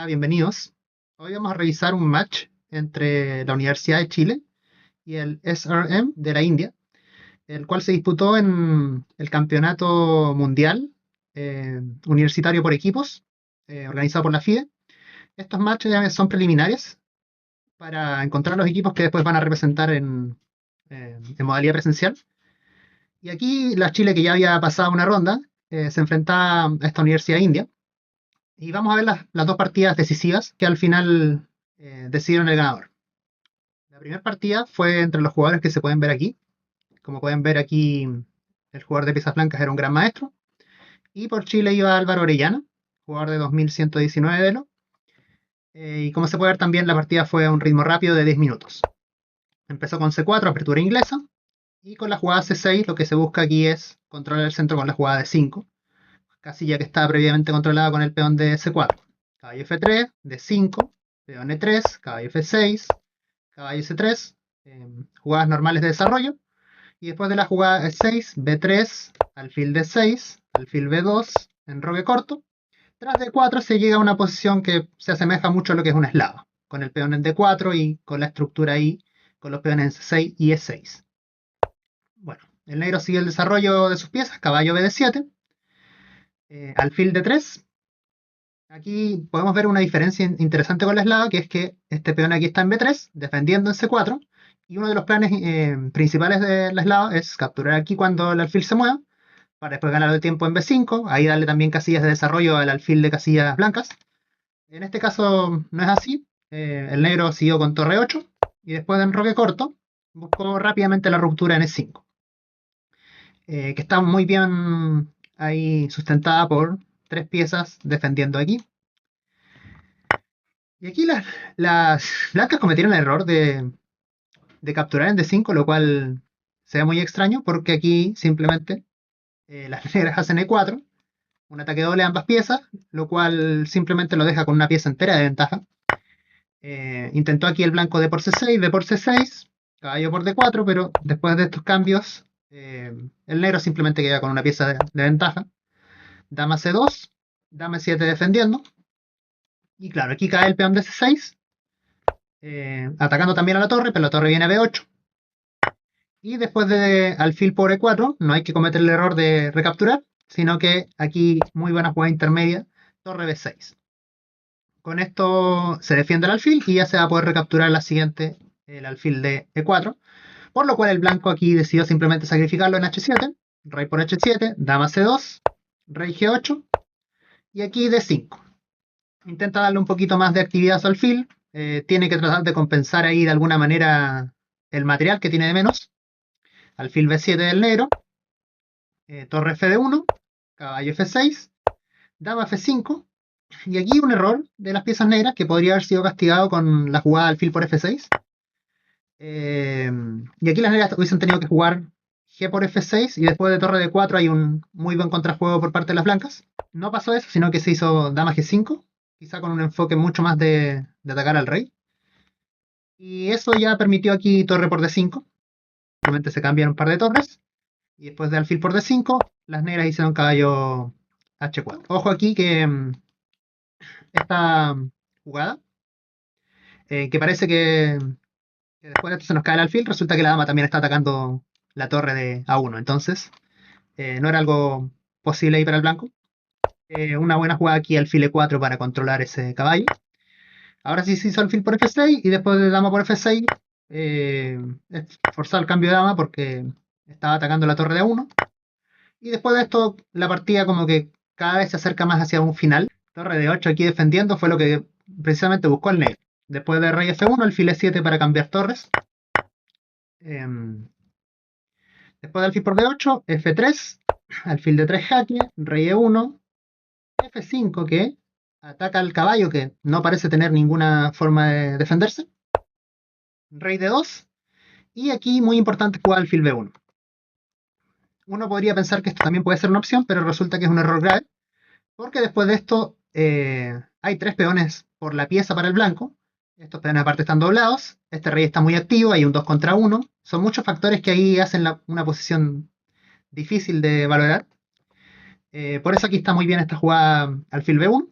Bienvenidos. Hoy vamos a revisar un match entre la Universidad de Chile y el SRM de la India, el cual se disputó en el Campeonato Mundial Universitario por Equipos, organizado por la FIDE. Estos matches ya son preliminares para encontrar los equipos que después van a representar en modalidad presencial. Y aquí la Chile, que ya había pasado una ronda, se enfrenta a esta Universidad India. Y vamos a ver las dos partidas decisivas que al final decidieron el ganador. La primera partida fue entre los jugadores que se pueden ver aquí. Como pueden ver aquí, el jugador de piezas blancas era un gran maestro. Y por Chile iba Álvaro Orellana, jugador de 2119 de Elo. Y como se puede ver también, la partida fue a un ritmo rápido de 10 minutos. Empezó con C4, apertura inglesa. Y con la jugada C6 lo que se busca aquí es controlar el centro con la jugada de 5. Casilla que estaba previamente controlada con el peón de C4. Caballo F3, D5, peón E3, caballo F6, caballo C3, jugadas normales de desarrollo. Y después de la jugada E6, B3, alfil D6, alfil B2, enroque corto. Tras D4 se llega a una posición que se asemeja mucho a lo que es una eslava, con el peón en D4 y con la estructura ahí, con los peones en C6 y E6. Bueno, el negro sigue el desarrollo de sus piezas, caballo BD7, alfil D3. Aquí podemos ver una diferencia interesante con la eslava, que es que este peón aquí está en B3, defendiendo en C4, y uno de los planes principales de la eslava es capturar aquí cuando el alfil se mueva, para después ganar el tiempo en B5, ahí darle también casillas de desarrollo al alfil de casillas blancas. En este caso no es así, el negro siguió con torre 8, y después de enroque corto, buscó rápidamente la ruptura en E5, que está muy bien ahí sustentada por tres piezas defendiendo aquí. Y aquí las blancas cometieron el error de capturar en D5, lo cual se ve muy extraño porque aquí simplemente las negras hacen E4, un ataque doble a ambas piezas, lo cual simplemente lo deja con una pieza entera de ventaja. Intentó aquí el blanco D por C6, D por C6, caballo por D4, pero después de estos cambios el negro simplemente queda con una pieza de ventaja. Dama C2, dama 7 defendiendo. Y claro, aquí cae el peón de C6, atacando también a la torre, pero la torre viene a B8. Y después de alfil por E4, no hay que cometer el error de recapturar, sino que aquí muy buena jugada intermedia, torre B6. Con esto se defiende el alfil y ya se va a poder recapturar la siguiente, el alfil de E4. Por lo cual el blanco aquí decidió simplemente sacrificarlo en H7, rey por H7, dama C2, rey G8 y aquí D5. Intenta darle un poquito más de actividad a su alfil, tiene que tratar de compensar ahí de alguna manera el material que tiene de menos. Alfil B7 del negro, torre F1, caballo F6, dama F5, y aquí un error de las piezas negras que podría haber sido castigado con la jugada alfil por F6. Y aquí las negras hubiesen tenido que jugar G por F6 y después de torre D4 hay un muy buen contrajuego por parte de las blancas. No pasó eso, sino que se hizo dama G5, quizá con un enfoque mucho más de atacar al rey. Y eso ya permitió aquí torre por D5. Simplemente se cambian un par de torres. Y después de alfil por D5, las negras hicieron caballo H4. Ojo aquí que esta jugada, que parece que después de esto se nos cae el alfil, resulta que la dama también está atacando la torre de A1. Entonces, no era algo posible ahí para el blanco. Una buena jugada aquí alfil E4 para controlar ese caballo. Ahora sí se hizo alfil por F6 y después de dama por F6, forzar el cambio de dama porque estaba atacando la torre de A1. Y después de esto, la partida como que cada vez se acerca más hacia un final. Torre de 8 aquí defendiendo fue lo que precisamente buscó el negro. Después de rey F1, alfil E7 para cambiar torres. Después de alfil por D8, F3, alfil D3 jaque, rey E1, F5 que ataca al caballo que no parece tener ninguna forma de defenderse. Rey D2 y aquí muy importante jugar alfil B1. Uno podría pensar que esto también puede ser una opción, pero resulta que es un error grave, porque después de esto hay tres peones por la pieza para el blanco. Estos peones aparte están doblados. Este rey está muy activo, hay un 2 contra 1. Son muchos factores que ahí hacen una posición difícil de valorar. Por eso aquí está muy bien esta jugada alfil B1.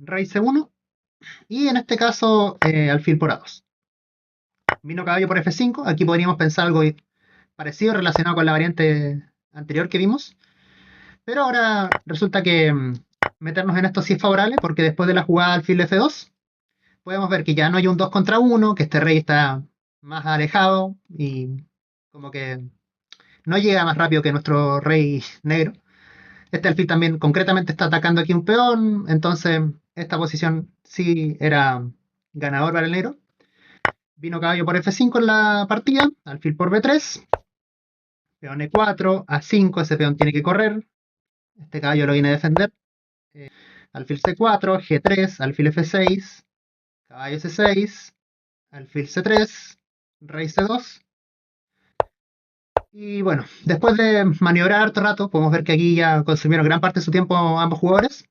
rey C1 y en este caso alfil por A2. Vino caballo por F5, aquí podríamos pensar algo parecido relacionado con la variante anterior que vimos, pero ahora resulta que meternos en esto sí es favorable porque después de la jugada alfil F2 podemos ver que ya no hay un 2 contra 1, que este rey está más alejado y como que no llega más rápido que nuestro rey negro. Este alfil también concretamente está atacando aquí un peón, entonces esta posición sí era ganador para el negro. Vino caballo por F5 en la partida, alfil por B3, peón E4, A5, ese peón tiene que correr, este caballo lo viene a defender, alfil C4, G3, alfil F6, caballo C6, alfil C3, rey C2. Y bueno, después de maniobrar harto rato, podemos ver que aquí ya consumieron gran parte de su tiempo ambos jugadores.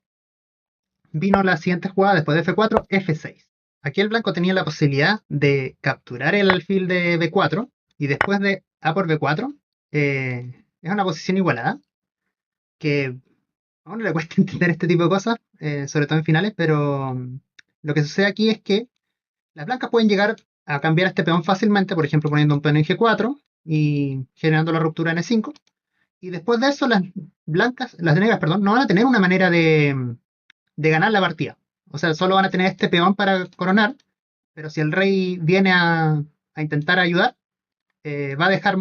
Vino la siguiente jugada después de F4, F6. Aquí el blanco tenía la posibilidad de capturar el alfil de B4 y después de A por B4 es una posición igualada que a uno le cuesta entender este tipo de cosas, sobre todo en finales, pero lo que sucede aquí es que las blancas pueden llegar a cambiar este peón fácilmente, por ejemplo poniendo un peón en G4 y generando la ruptura en E5. Y después de eso las negras, perdón, no van a tener una manera de ganar la partida. O sea, solo van a tener este peón para coronar, pero si el rey viene a intentar ayudar, va a dejar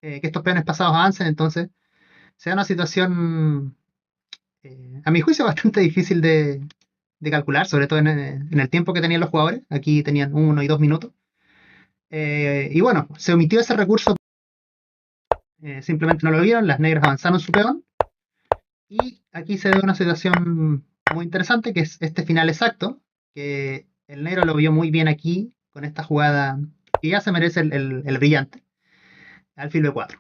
que estos peones pasados avancen, entonces se da una situación, a mi juicio, bastante difícil de calcular, sobre todo en el tiempo que tenían los jugadores. Aquí tenían 1 y 2 minutos. Y bueno, se omitió ese recurso, simplemente no lo vieron, las negras avanzaron su peón. Y aquí se da una situación muy interesante, que es este final exacto, que el negro lo vio muy bien aquí, con esta jugada, que ya se merece el brillante, alfil B4.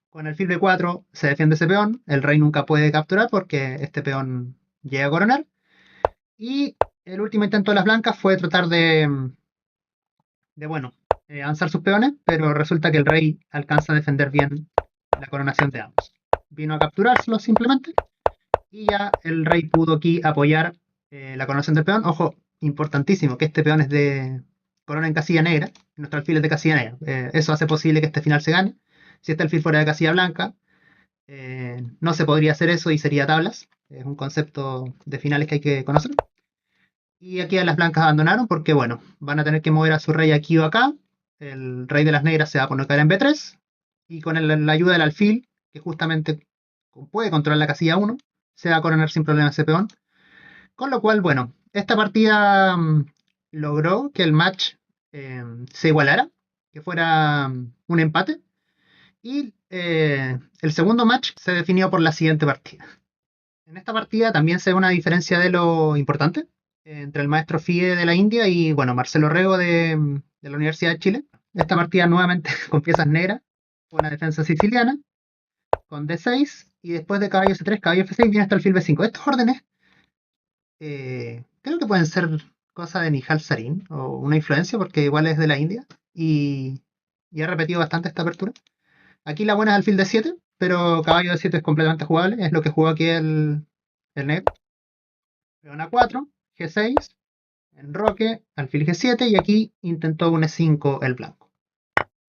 Con alfil B4 se defiende ese peón, el rey nunca puede capturar porque este peón llega a coronar. Y el último intento de las blancas fue tratar bueno, avanzar sus peones, pero resulta que el rey alcanza a defender bien la coronación de ambos. Vino a capturárselo simplemente y ya el rey pudo aquí apoyar la coronación del peón. Ojo, importantísimo, que este peón es de corona en casilla negra, nuestro alfil es de casilla negra. Eso hace posible que este final se gane. Si este alfil fuera de casilla blanca, no se podría hacer eso y sería tablas. Es un concepto de finales que hay que conocer. Y aquí a las blancas abandonaron porque, bueno, van a tener que mover a su rey aquí o acá. El rey de las negras se va a poner en B3. Y con la ayuda del alfil, que justamente puede controlar la casilla 1, se va a coronar sin problema ese peón. Con lo cual, bueno, esta partida logró que el match se igualara, que fuera un empate. Y el segundo match se definió por la siguiente partida. En esta partida también se ve una diferencia de lo importante entre el maestro Fie de la India y, bueno, Marcelo Rego de la Universidad de Chile. Esta partida nuevamente con piezas negras, una defensa siciliana, con D6, y después de caballo C3, caballo F6, viene hasta el alfil B5. Estos órdenes creo que pueden ser cosa de Nihal Sarin o una influencia, porque igual es de la India y ha repetido bastante esta apertura. Aquí la buena es alfil D7, pero caballo D7 es completamente jugable, es lo que jugó aquí el negro. Peón A4, G6, enroque, alfil G7 y aquí intentó un E5 el blanco.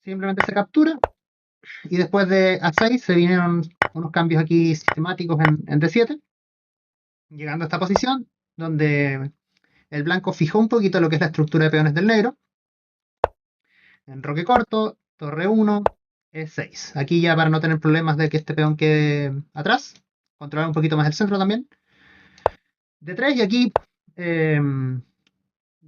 Simplemente se captura y después de A6 se vinieron unos cambios aquí sistemáticos en D7, llegando a esta posición donde el blanco fijó un poquito lo que es la estructura de peones del negro. Enroque corto, torre 1, E6. Aquí ya para no tener problemas de que este peón quede atrás, controlar un poquito más el centro también. D3 y aquí, de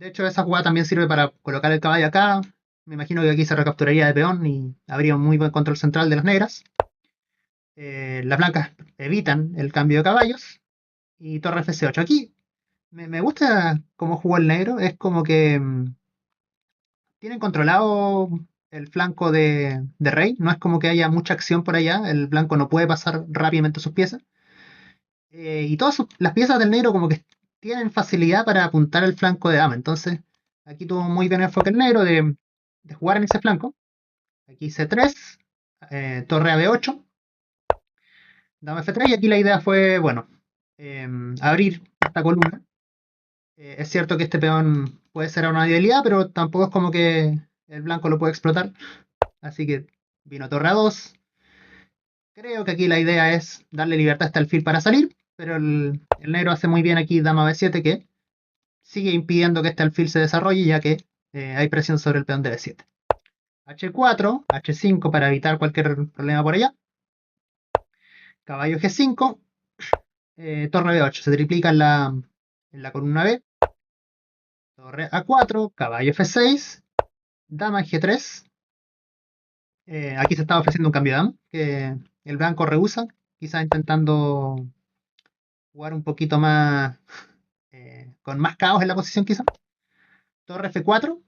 hecho esa jugada también sirve para colocar el caballo acá. Me imagino que aquí se recapturaría de peón y habría un muy buen control central de las negras. Las blancas evitan el cambio de caballos. Y torre F8. Aquí me gusta cómo jugó el negro. Es como que tienen controlado el flanco de rey. No es como que haya mucha acción por allá. El blanco no puede pasar rápidamente sus piezas. Y todas las piezas del negro como que tienen facilidad para apuntar el flanco de dama. Entonces, aquí tuvo muy bien enfoque el negro de jugar en ese flanco. Aquí C3, torre a B8, dama F3. Y aquí la idea fue, bueno, abrir esta columna. Es cierto que este peón puede ser una debilidad, pero tampoco es como que el blanco lo puede explotar. Así que vino torre a 2. Creo que aquí la idea es darle libertad a este alfil para salir, pero el negro hace muy bien aquí dama b7, que sigue impidiendo que este alfil se desarrolle, ya que hay presión sobre el peón de b7. h4, h5 para evitar cualquier problema por allá. Caballo g5, torre b8, se triplica en la columna b. Torre a4, caballo f6, dama g3. Aquí se está ofreciendo un cambio de dama, que el blanco rehúsa, quizá intentando jugar un poquito más, con más caos en la posición quizá. Torre f4.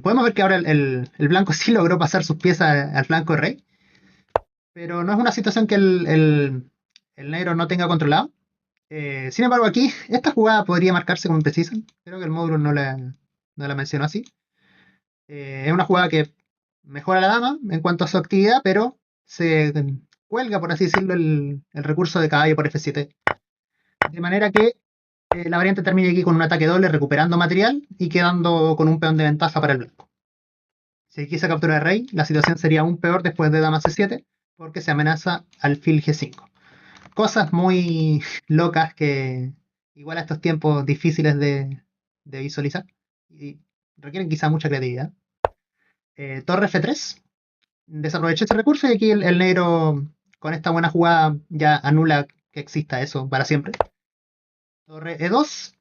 Podemos ver que ahora el blanco sí logró pasar sus piezas al flanco rey, pero no es una situación que el negro no tenga controlado. Sin embargo, aquí esta jugada podría marcarse como imprecisa. Creo que el módulo no la mencionó así. Es una jugada que mejora a la dama en cuanto a su actividad, pero se cuelga, por así decirlo, el recurso de caballo por F7. De manera que la variante termine aquí con un ataque doble, recuperando material y quedando con un peón de ventaja para el blanco. Si quise captura de rey, la situación sería aún peor después de dama C7, porque se amenaza alfil G5. Cosas muy locas que, igual a estos tiempos difíciles de visualizar, y requieren quizá mucha creatividad. Torre F3, desaproveché ese recurso y aquí el negro con esta buena jugada ya anula que exista eso para siempre. Torre E2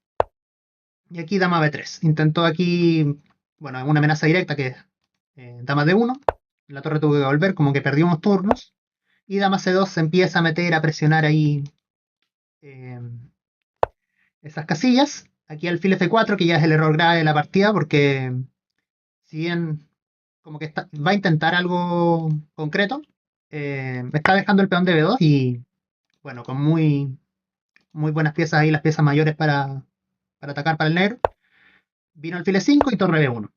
y aquí dama B3. Intentó aquí, bueno, una amenaza directa que es dama D1. La torre tuvo que volver, como que perdió unos turnos. Y dama C2 se empieza a meter, a presionar ahí eh, esas casillas. Aquí alfil F4, que ya es el error grave de la partida, porque si bien como que va a intentar algo concreto, está dejando el peón de B2 y bueno, con muy, muy buenas piezas ahí, las piezas mayores para atacar para el negro. Vino alfil E5 y torre B1.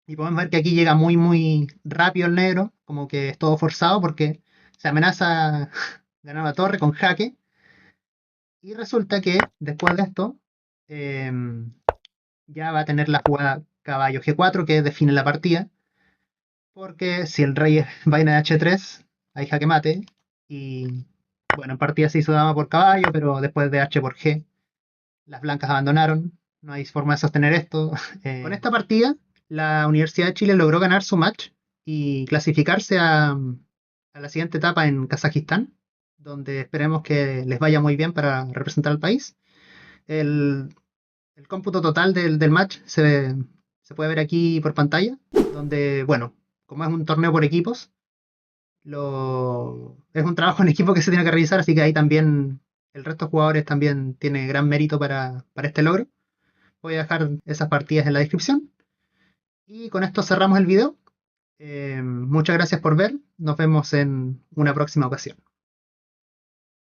Y podemos ver que aquí llega muy, muy rápido el negro, como que es todo forzado porque se amenaza ganar la torre con jaque. Y resulta que después de esto, eh, ya va a tener la jugada caballo G4 que define la partida. Porque si el rey es vaina de H3, hay jaque mate. Y bueno, en partida se hizo dama por caballo, pero después de H por G, las blancas abandonaron. No hay forma de sostener esto. Con esta partida, la Universidad de Chile logró ganar su match y clasificarse a la siguiente etapa en Kazajistán, donde esperemos que les vaya muy bien para representar al país. El, el cómputo total del match se puede ver aquí por pantalla, donde, bueno, como es un torneo por equipos, es un trabajo en equipo que se tiene que realizar, así que ahí también el resto de jugadores también tiene gran mérito para este logro. Voy a dejar esas partidas en la descripción. Y con esto cerramos el video. Muchas gracias por ver. Nos vemos en una próxima ocasión.